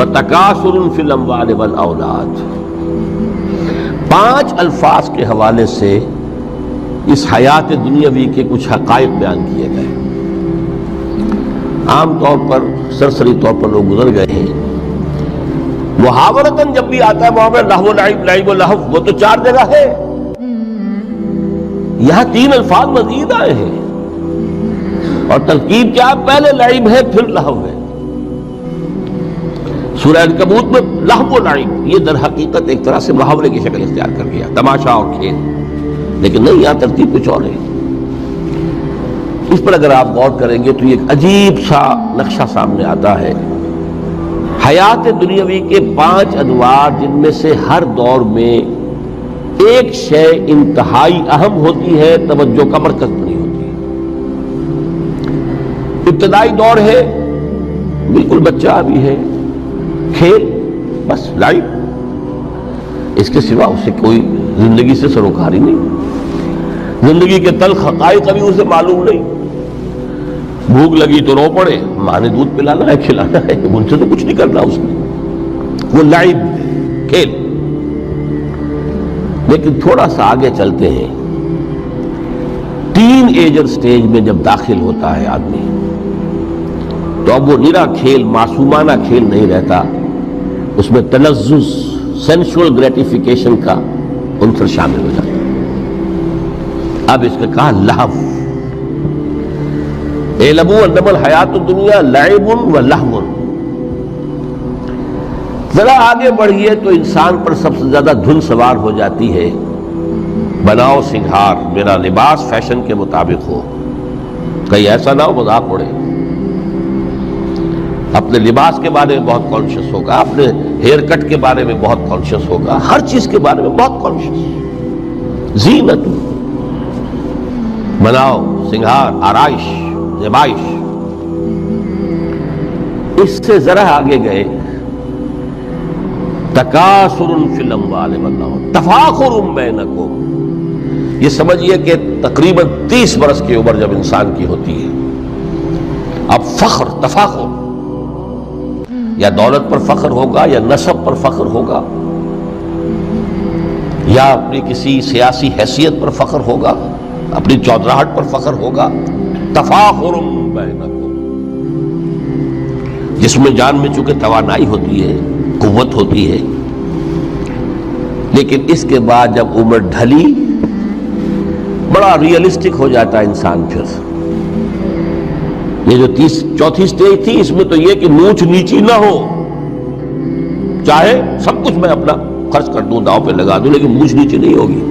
وَتَكَاثُرٌ فِي الْأَمْوَالِ وَالْأَوْلَادِ، 5 الفاظ کے حوالے سے اس حیات دنیاوی کے کچھ حقائق بیان کیے گئے۔ عام طور پر سرسری طور پر لوگ گزر گئے ہیں۔ محاورتاً جب بھی آتا ہے محاورہ لہو لعب، لعب و لہو، وہ تو 4 جگہ ہے، یہاں 3 الفاظ مزید آئے ہیں، اور ترکیب کیا؟ پہلے لعب ہے پھر لہو ہے۔ سورہ عنکبوت میں لہو و لعب یہ در حقیقت ایک طرح سے محاورے کی شکل اختیار کر گیا، تماشا اور کھیل، لیکن نہیں، یہاں ترتیب کچھ اور ہے۔ اس پر اگر آپ غور کریں گے تو یہ ایک عجیب سا نقشہ سامنے آتا ہے۔ حیات دنیاوی کے 5 انواع، جن میں سے ہر دور میں ایک شے انتہائی اہم ہوتی ہے، توجہ کا مرکز بنی ہوتی ہے۔ ابتدائی دور ہے، بالکل بچہ ابھی ہے، کھیل، بس لائف، اس کے سوا اسے کوئی زندگی سے سروکار ہی نہیں، زندگی کے تلخ حقائق ابھی اسے معلوم نہیں۔ بھوک لگی تو رو پڑے، ماں نے دودھ پلانا ہے، کھلانا ہے، ان سے تو کچھ نہیں کرنا اس نے، وہ لعب، کھیل۔ لیکن تھوڑا سا آگے چلتے ہیں، ٹین ایجر سٹیج میں جب داخل ہوتا ہے آدمی، تو اب وہ نرا کھیل، معصومانہ کھیل نہیں رہتا، اس میں تلذذ، سینشول گریٹیفیکیشن کا عنصر شامل ہو جاتا ہے۔ اب اس کا کہا لہو، اعلموا انما الحیات الدنیا لعب و لہو۔ ذرا آگے بڑھیے تو انسان پر سب سے زیادہ دھن سوار ہو جاتی ہے، بناؤ سنگھار، میرا لباس فیشن کے مطابق ہو، کہیں ایسا نہ ہو مذاق اڑے۔ اپنے لباس کے بارے میں بہت کانشیس ہوگا، اپنے ہیئر کٹ کے بارے میں بہت کانشیس ہوگا، ہر چیز کے بارے میں بہت کانشیس۔ زینت، بناؤ سنگھار، آرائش، زیبائش۔ اس سے ذرا آگے گئے، تکاثر فی الاموال والأولاد، تفاخر بینکم۔ یہ سمجھیے کہ تقریباً 30 برس کی عمر جب انسان کی ہوتی ہے، اب فخر، تفاخر، یا دولت پر فخر ہوگا، یا نسب پر فخر ہوگا، یا اپنی کسی سیاسی حیثیت پر فخر ہوگا، اپنی چودراہٹ پر فخر ہوگا۔ تفاخر بینکم، جس میں جان میں چونکہ توانائی ہوتی ہے، قوت ہوتی ہے، لیکن اس کے بعد جب عمر ڈھلی، بڑا ریئلسٹک ہو جاتا ہے انسان۔ پھر یہ جو 4تھی سٹیج تھی، اس میں تو یہ کہ نوچ نیچی نہ ہو، چاہے سب کچھ میں اپنا خرچ کر دوں، داؤ پہ لگا دوں، لیکن نوچ نیچی نہیں ہوگی۔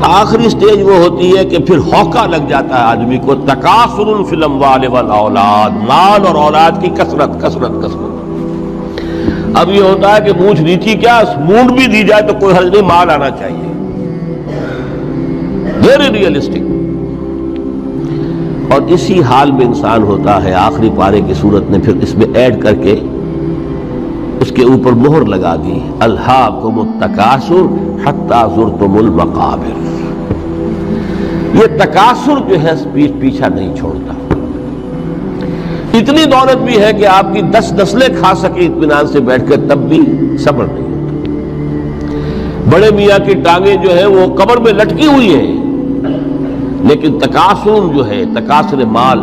آخری سٹیج وہ ہوتی ہے کہ پھر ہوکا لگ جاتا ہے آدمی کو، تکاثر فی الاموال والاولاد، مال اور اولاد کی کثرت کثرت کثرت۔ اب یہ ہوتا ہے کہ مونچھ نیچی کیا، مونڈ بھی دی جائے تو کوئی حرج نہیں، مال آنا چاہیے، ویری ریئلسٹک۔ اور اسی حال میں انسان ہوتا ہے، آخری پارے کی صورت نے پھر اس میں ایڈ کر کے اس کے اوپر مہر لگا دی، الہاکم التکاثر حتی زرتم المقابر۔ یہ تکاثر جو ہے پیچھا نہیں چھوڑتا، اتنی دولت بھی ہے کہ آپ کی 10 نسلیں کھا سکے اطمینان سے بیٹھ کر، تب بھی صبر نہیں ہوتا۔ بڑے میاں کی ٹانگیں جو ہے وہ قبر میں لٹکی ہوئی ہیں، لیکن تکاثر جو ہے، تکاثر مال،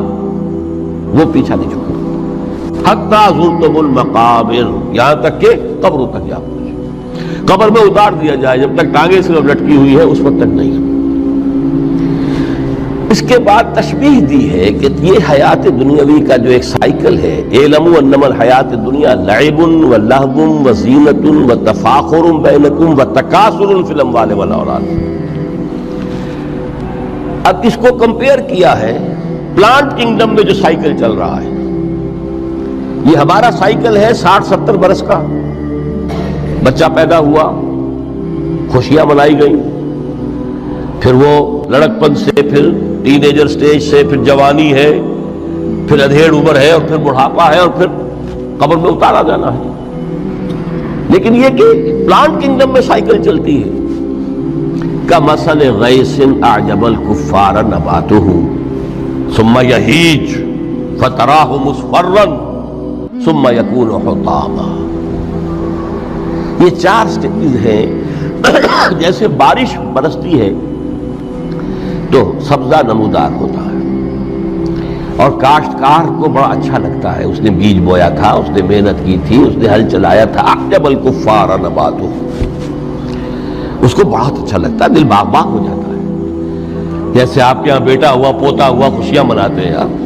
وہ پیچھا نہیں چھوڑتا۔ حتی زرتم المقابر، یہاں تک کہ قبر تک جا پہنچے، قبر میں اتار دیا جائے، جب تک ٹانگیں صرف لٹکی ہوئی ہے اس وقت تک نہیں۔ اس کے بعد تشبیہ دی ہے کہ یہ حیات دنیاوی کا جو ایک سائیکل ہے، اعلموا انما الحیات الدنیا لعب و لہو و زینت و تفاخر بینکم و تکاثر فی الاموال والاولاد۔ اب اس کو کمپیئر کیا ہے پلانٹ کنگڈم میں جو سائیکل چل رہا ہے۔ یہ ہمارا سائیکل ہے 60-70 برس کا، بچہ پیدا ہوا، خوشیاں منائی گئیں، پھر وہ لڑکپن سے، پھر ٹین ایجر سٹیج سے، پھر جوانی ہے، پھر ادھیڑ عمر ہے، اور پھر بڑھاپا ہے، اور پھر قبر میں اتارا جانا ہے۔ لیکن یہ کہ پلانٹ کنگڈم میں سائیکل چلتی ہے، کمثل غیث اعجب الکفار نباتہ ثم یہیج فتراہ مصفرا ثم یکون حطاما. یہ 4 سٹیجز ہیں. جیسے بارش برستی ہے تو سبزہ نمودار ہوتا ہے اور کاشتکار کو بڑا اچھا لگتا ہے. اس نے بیج بویا تھا, اس نے محنت کی تھی, اس نے ہل چلایا تھا. اعجب الکفار نباتہ, اس کو بہت اچھا لگتا ہے, دل باغ باغ ہو جاتا ہے. جیسے آپ کے یہاں بیٹا ہوا, پوتا ہوا, خوشیاں مناتے ہیں آپ.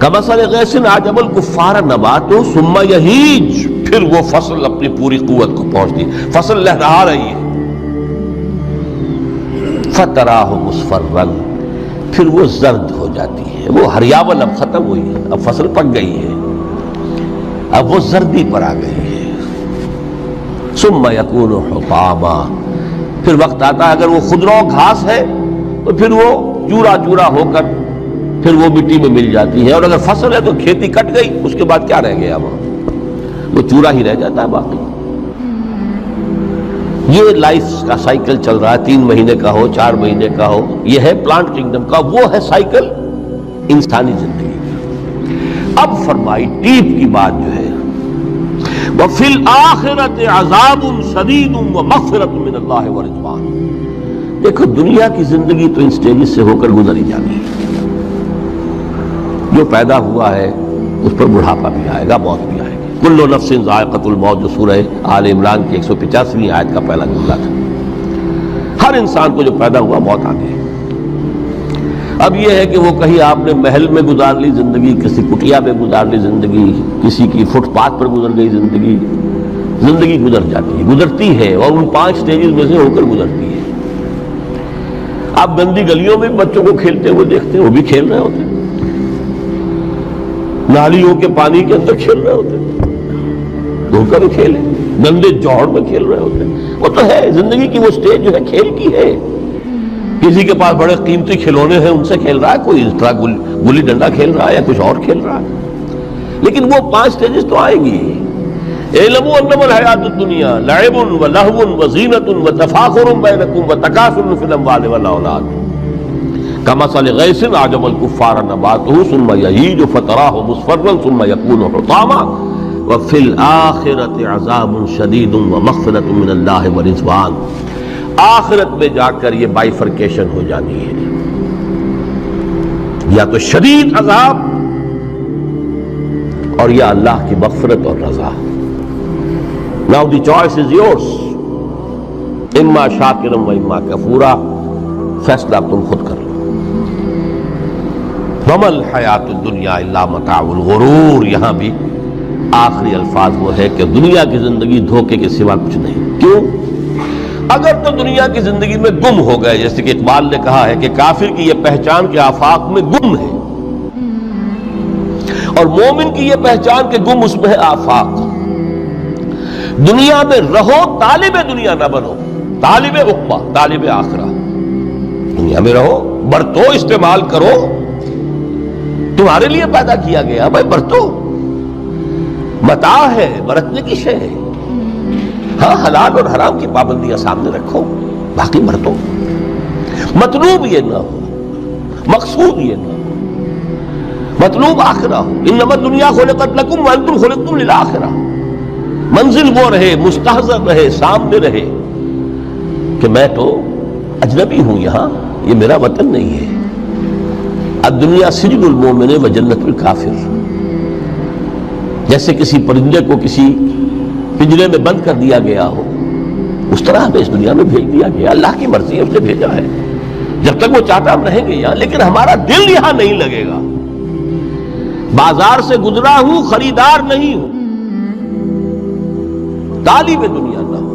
کمثل غیث اعجب الکفار نباتہ ثم یہیج, پھر وہ فصل اپنی پوری قوت کو پہنچتی, فصل لہرا رہی ہے. فتراہ مصفرا, پھر وہ زرد ہو جاتی ہے. وہ ہریاول اب ختم ہوئی ہے, اب فصل پک گئی ہے, اب وہ زردی پر آ گئی ہے. ثم یکون حطاما, پھر وقت آتا ہے اگر وہ خضرو گھاس ہے تو پھر وہ چورا چورا ہو کر پھر وہ مٹی میں مل جاتی ہے. اور اگر فصل ہے تو کھیتی کٹ گئی, اس کے بعد کیا رہ گیا وہاں, وہ چورا ہی رہ جاتا ہے باقی. یہ لائف کا سائیکل چل رہا ہے, 3 مہینے کا ہو, 4 مہینے کا ہو. یہ ہے پلانٹ کنگڈم کا, وہ ہے سائیکل انسانی زندگی کا. اب فرمائی ٹیپ کی بات جو ہے, وَفِي الْآخِرَةِ عَذَابٌ شَدِيدٌ وَمَغْفِرَةٌ مِّنَ اللَّهِ وَرِضْوَانٌ. دیکھو دنیا کی زندگی تو ان سٹیجز سے ہو کر گزر ہی جانی ہے. جو پیدا ہوا ہے اس پر بڑھاپا بھی آئے گا, موت بھی آئے گی. کل نفس ذائقۃ الموت, جو سورہ آل عمران کی 185ویں آیت کا پہلا جملہ تھا. ہر انسان کو جو پیدا ہوا موت آ گئی. اب یہ ہے کہ وہ کہیں آپ نے محل میں گزار لی زندگی, کسی کٹیا میں گزار لی زندگی, کسی کی فٹ پاتھ پر گزر گئی زندگی. زندگی گزر جاتی ہے, گزرتی ہے, اور ان 5 سٹیجز میں سے ہو کر گزرتی ہے. آپ گندی گلیوں میں بچوں کو کھیلتے ہوئے دیکھتے ہیں, وہ بھی کھیل رہے ہوتے ہیں. نالیوں کے پانی کے اندر کھیل رہے ہوتے ہیں, دھو کر کھیل ہے. گندے جوڑ میں کھیل رہے ہوتے ہیں. وہ تو ہے زندگی کی وہ سٹیج جو ہے کھیل کی ہے. کسی کے پاس بڑے قیمتی کھلونے ہیں, ان سے کھیل رہا ہے, کوئی اس طرح گلی ڈنڈا کھیل رہا ہے یا کچھ اور کھیل رہا ہے. لیکن وہ 5 سٹیجز تو آئیں گی. اعلموا انما الحیات الدنیا لعب ولہو وزینۃ وتفاخر بینکم وتکاثر فی الاموال والاولاد کمثل غیث اعجب الکفار نباتہ ثم یہیج فتراہ مصفرا ثم یکون حطاما وفی الآخرۃ عذاب شدید ومغفرۃ من اللہ ورضوان. آخرت میں جا کر یہ بائیفرکیشن ہو جانی ہے, یا تو شدید عذاب اور یا اللہ کی مغفرت اور رضا. Now the choice is yours, اما شاکرا و اما کفورا. فیصلہ تم خود کر لو. وما الحیات الدنیا الا متاع الغرور. یہاں بھی آخری الفاظ وہ ہے کہ دنیا کی زندگی دھوکے کے سوا کچھ نہیں. کیوں؟ اگر تو دنیا کی زندگی میں گم ہو گئے, جیسے کہ اقبال نے کہا ہے کہ کافر کی یہ پہچان کے آفاق میں گم ہے, اور مومن کی یہ پہچان کے گم اس میں ہے آفاق. دنیا میں رہو, طالب دنیا نہ بنو, طالب عقبہ, طالب آخرہ. دنیا میں رہو, برتو, استعمال کرو, تمہارے لیے پیدا کیا گیا بھائی, برتو. متاع ہے, برتنے کی شے ہے. ہاں حلال اور حرام کی پابندیاں سامنے رکھو, باقی برتو. مطلوب یہ نہ ہو, مقصود یہ نہ ہو, مطلوب آخرہ ہو. انما الدنیا خلقت لکم وانتم خلقتم للآخرہ. منزل وہ رہے, مستحضر رہے, سامنے رہے کہ میں تو اجنبی ہوں, یہاں یہ میرا وطن نہیں ہے. الدنیا سجن المومن و جنت الکافر. جیسے کسی پرندے کو کسی پنجرے میں بند کر دیا گیا ہو, اس طرح ہمیں اس دنیا میں بھیج دیا گیا. اللہ کی مرضی ہے, اس نے بھیجا ہے. جب تک وہ چاہتا ہم رہیں گے یہاں, لیکن ہمارا دل یہاں نہیں لگے گا. بازار سے گزرا ہوں, خریدار نہیں ہوں, طالب دنیا نہ ہو,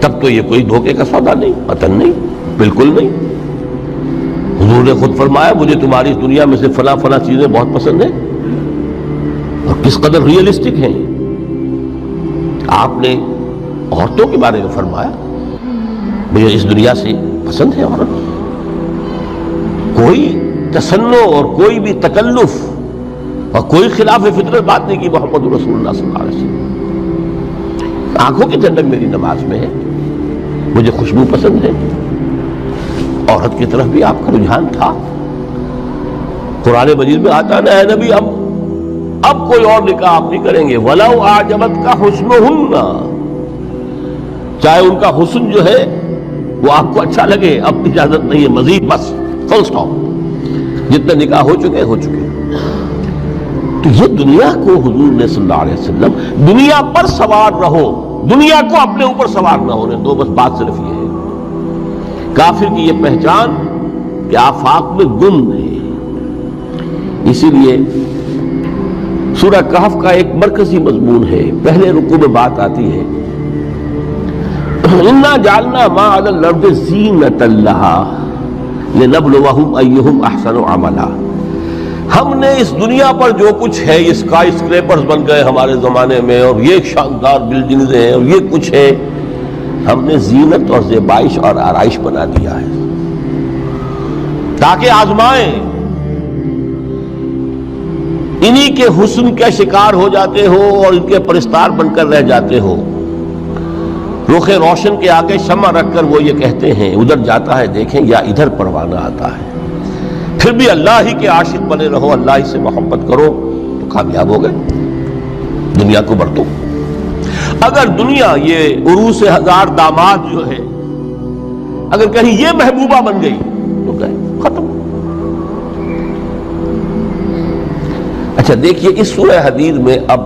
تب تو یہ کوئی دھوکے کا سودا نہیں, وطن نہیں, بالکل نہیں. حضور نے خود فرمایا مجھے تمہاری اس دنیا میں سے فلاں فلاں چیزیں بہت پسند ہیں, اور کس قدر ریئلسٹک ہیں. آپ نے عورتوں کے بارے میں فرمایا مجھے اس دنیا سے پسند ہے عورت. کوئی تصنع اور کوئی بھی تکلف اور کوئی خلاف فطرت بات نہیں کی محمد رسول اللہ صلی اللہ علیہ وسلم. آنکھوں کی ٹھنڈک میری نماز میں ہے, مجھے خوشبو پسند ہے. عورت کی طرف بھی آپ کا رجحان تھا. قرآن مجید میں آتا نا، اے نبی اب کوئی اور نکاح آپ نہیں کریں گے، وَلَوْ أَعْجَبَتْكَ حُسْنُهُنَّ، چاہے ان کا حسن جو ہے وہ آپ کو اچھا لگے، اب اجازت نہیں ہے مزید، بس فل سٹاپ، جتنے نکاح ہو چکے ہو چکے۔ تو یہ دنیا کو حضور نے صلی اللہ علیہ وسلم دنیا پر سوار رہو، دنیا کو اپنے اوپر سوار نہ ہونے دو، بس بات صرف یہ ہے۔ کافر کی یہ پہچان کہ آفاق میں گم ہے۔ اسی لیے سورہ کہف کا ایک مرکزی مضمون ہے، پہلے رکوع میں بات آتی ہے اِنَّا جَعَلْنَا مَا عَلَى الْأَرْضِ زِینَةً لَهَا لِنَبْلُوَهُمْ أَيُّهُمْ أَحْسَنُ عَمَلًا، ہم نے اس دنیا پر جو کچھ ہے، یہ اسکائی اسکریپرز بن گئے ہمارے زمانے میں، اور یہ شاندار بلڈنگز ہیں، اور یہ کچھ ہے، ہم نے زینت اور زیبائش اور آرائش بنا دیا ہے تاکہ آزمائیں۔ انہی کے حسن کے شکار ہو جاتے ہو اور ان کے پرستار بن کر رہ جاتے ہو۔ رخ روشن کے آگے شمع رکھ کر وہ یہ کہتے ہیں، ادھر جاتا ہے دیکھیں یا ادھر پروانہ آتا ہے، پھر بھی اللہ ہی کے عاشق بنے رہو، اللہ ہی سے محبت کرو تو کامیاب ہو گئے۔ دنیا کو برتو، اگر دنیا یہ عروس ہزار داماد جو ہے، اگر کہیں یہ محبوبہ بن گئی تو گئے، ختم۔ اچھا دیکھیے اس سورہ حدید میں اب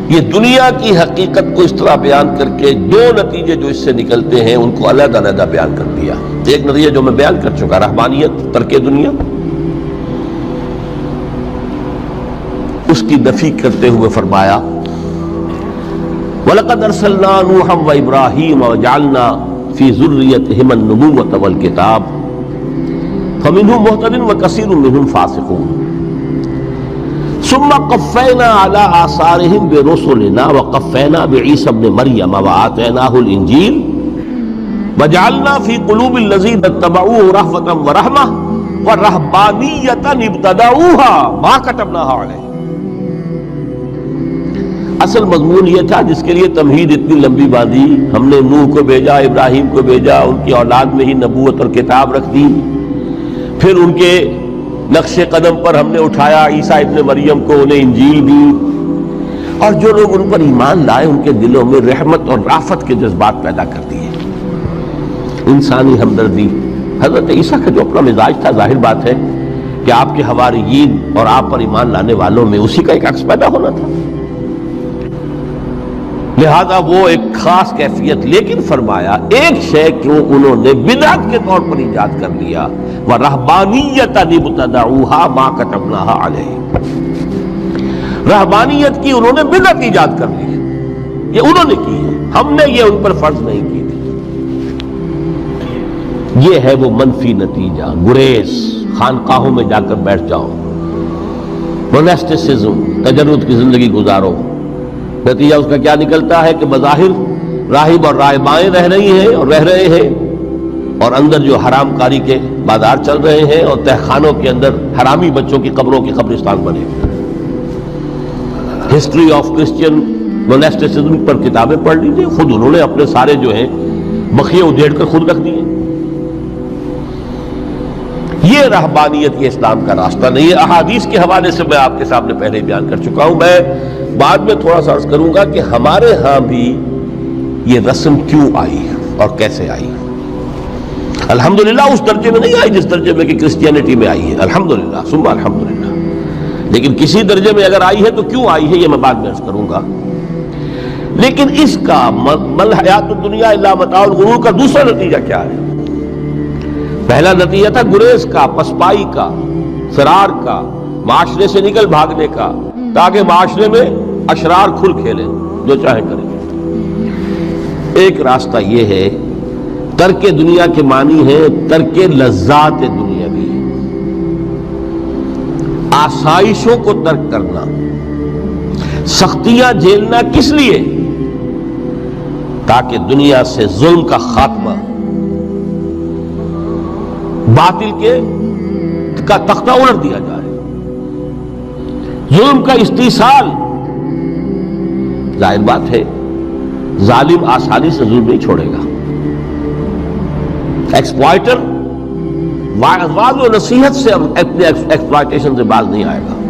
یہ دنیا کی حقیقت کو اس طرح بیان کر کے دو نتیجے جو اس سے نکلتے ہیں ان کو علیحدہ علیحدہ بیان کر دیا۔ ایک نتیجہ جو میں بیان کر چکا، رحمانیت، ترک دنیا، اس کی نفی کرتے ہوئے فرمایا وَلَقَدْ أَرْسَلْنَا نُوحًا وَإِبْرَاهِيمَ وَجَعَلْنَا فِي ذُرِّيَّتِهِمَا النُّبُوَّةَ وَالْكِتَابَ فَمِنْهُمْ مُهْتَدٍ وَكَثِيرٌ مِّنْهُمْ فَاسِقُونَ ثُمَّ قَفَّيْنَا عَلَىٰ آثَارِهِمْ بِرُسُلِنَا وَقَفَّيْنَا بِعِيسَى ابْنِ مَرْيَمَ وَآتَيْنَاهُ الْإِنجِيلَ وَجَعَلْنَا فِي قُلُوبِ الَّذِينَ اتَّبَعُوهُ رَأْفَةً وَرَحْمَةً وَرَهْبَانِيَّةً ابْتَدَعُوهَا مَا كَتَبْنَاهَا عَلَيْهِمْ۔ اصل مضمون یہ تھا جس کے لیے تمہید اتنی لمبی باندھی، ہم نے نوح کو بھیجا، ابراہیم کو بھیجا، ان کی اولاد میں ہی نبوت اور کتاب رکھ دی، پھر ان کے نقش قدم پر ہم نے اٹھایا عیسیٰ ابن مریم کو، انہیں انجیل دی، اور جو لوگ ان پر ایمان لائے ان کے دلوں میں رحمت اور رافت کے جذبات پیدا کر دیے، انسانی ہمدردی۔ حضرت عیسیٰ کا جو اپنا مزاج تھا، ظاہر بات ہے کہ آپ کے حواریین اور آپ پر ایمان لانے والوں میں اسی کا ایک عکس پیدا ہونا تھا، لہذا وہ ایک خاص کیفیت، لیکن فرمایا ایک شے کیوں انہوں نے بدعت کے طور پر ایجاد کر لیا، وَرَهْبَانِيَّةً ابْتَدَعُوهَا مَا كَتَبْنَاهَا عَلَيْهِمْ، رہبانیت کی انہوں نے بدعت ایجاد کر لی، یہ انہوں نے کی ہے، ہم نے یہ ان پر فرض نہیں کی تھی۔ یہ ہے وہ منفی نتیجہ، گریز، خانقاہوں میں جا کر بیٹھ جاؤ، موناسٹسزم، تجرد کی زندگی گزارو، نتیجہ اس کا کیا نکلتا ہے کہ بظاہر راہب اور راہبائیں رہ رہی ہیں اور رہ رہے ہیں، اور اندر جو حرام کاری کے بازار چل رہے ہیں، اور تہخانوں کے اندر حرامی بچوں کی قبروں کی قبرستان بنے۔ ہسٹری آف کرسچین موناسٹسزم پر کتابیں پڑھ لیجیے، خود انہوں نے اپنے سارے جو ہیں بخیے ادھیڑ کر خود رکھ دیے۔ یہ رہبانیت، یہ اسلام کا راستہ نہیں ہے۔ احادیث کے حوالے سے میں آپ کے سامنے پہلے بیان کر چکا ہوں، میں بعد میں تھوڑا سا عرض کروں گا کہ ہمارے ہاں بھی یہ رسم کیوں آئی اور کیسے آئی۔ الحمدللہ اس درجے میں نہیں آئی جس درجے میں کہ کرسچینٹی میں آئی ہے، الحمدللہ ثم الحمدللہ، لیکن کسی درجے میں اگر آئی ہے تو کیوں آئی ہے یہ میں بعد میں عرض کروں گا۔ لیکن اس کا مل حیات الدنیا الا متاع الغرور کا دوسرا نتیجہ کیا ہے؟ پہلا نتیجہ تھا گریز کا، پسپائی کا، فرار کا، معاشرے سے نکل بھاگنے کا، تاکہ معاشرے میں اشرار کھل کھیلیں، جو چاہے کریں۔ ایک راستہ یہ ہے، ترک دنیا کے معنی ہے ترک لذات دنیاوی، آسائشوں کو ترک کرنا، سختیاں جھیلنا، کس لیے؟ تاکہ دنیا سے ظلم کا خاتمہ، باطل کا تختہ الٹ دیا جائے، ظلم کا استیصال۔ ظاہر بات ہے ظالم آسانی سے ظلم نہیں چھوڑے گا، ایکسپلائٹر واعظ و نصیحت سے اپنے ایکسپلائٹیشن سے باز نہیں آئے گا.